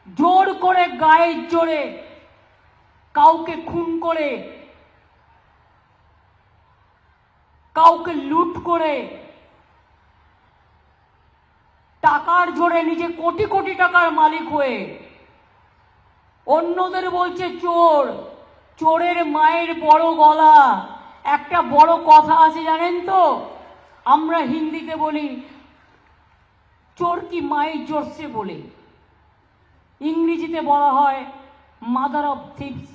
জোর করে গায়ের জোরে কাউকে খুন করে, কাউকে লুট করে, টাকার জোরে নিজে কোটি কোটি টাকার মালিক হয়ে অন্যদের বলছে চোর। চোরের মায়ের বড় গলা। একটা বড় কথা আছে জানেন তো, আমরা হিন্দিতে বলি চোর কি মায়ের জোরসে বলে, ইংরেজিতে বলা হয় মাদার অফ থিপস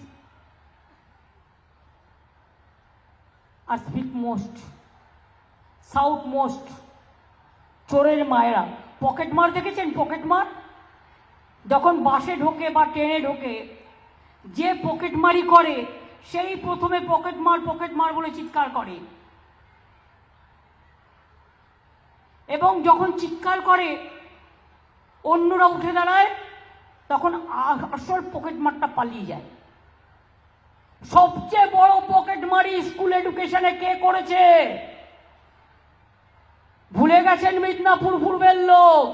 আর স্পিক মোস্ট, সাউথ মোস্ট। চোরের মায়েরা পকেট মার দেখেছেন? পকেট মার যখন বাসে ঢোকে বা ট্রেনে ঢোকে, যে পকেটমারি করে সেই প্রথমে পকেট মার বলে চিৎকার করে, এবং যখন চিৎকার করে অন্যরা উঠে দাঁড়ায় তখন আসল পকেটমারটা পালিয়ে যায়। সবচেয়ে বড় পকেটমারি স্কুল এডুকেশনে কে করেছে? ভুলে গেছেন? মিদনাপুর পূর্বের লোক।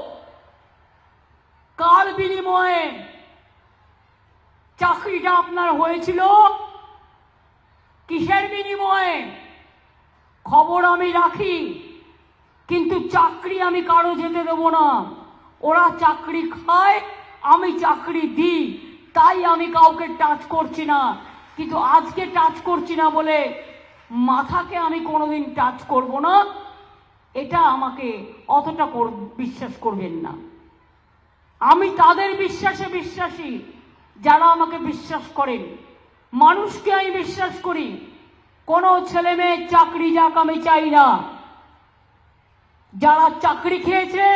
কার বিনিময়ে চাকরিটা আপনার হয়েছিল? কিসের বিনিময়ে? খবর আমি রাখি, কিন্তু চাকরি আমি কারো যেতে দেবো না। ওরা চাকরি খায়, আমি চাকরি দিই, তাই আমি কাউকে টাচ করছি না। কিন্তু আজকে টাচ করছি না বলে মাথাকে আমি কোনোদিন টাচ করব না, এটা আমাকে অতটা বিশ্বাস করবেন না। আমি তাদের বিশ্বাসে বিশ্বাসী যারা আমাকে বিশ্বাস করেন। মানুষকে আমি বিশ্বাস করি। কোনো ছেলে মেয়ের চাকরি যাক আমি চাই না। যারা চাকরি খেয়েছে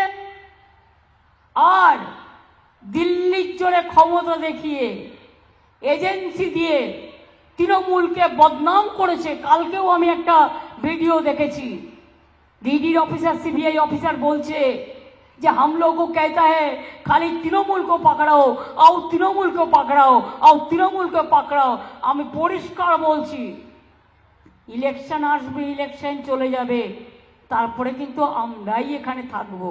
আর দিল্লির জোরে ক্ষমতা দেখিয়ে এজেন্সি দিয়ে তৃণমূলকে বদনাম করেছে। কালকেও আমি একটা ভিডিও দেখেছি, ডিডির অফিসার, सीबीआई ऑफिसर बोलছে যে हम लोग को कहता है खाली तृणमूल को पकड़ाओ, आओ तृणमूल को पकड़ाओ, आओ तृणमूल को पकड़ाओ। আমি পরিষ্কার বলছি, ইলেকশন আসবে, ইলেকশন চলে যাবে, তারপরে কিন্তু আমরাই এখানে থাকবো।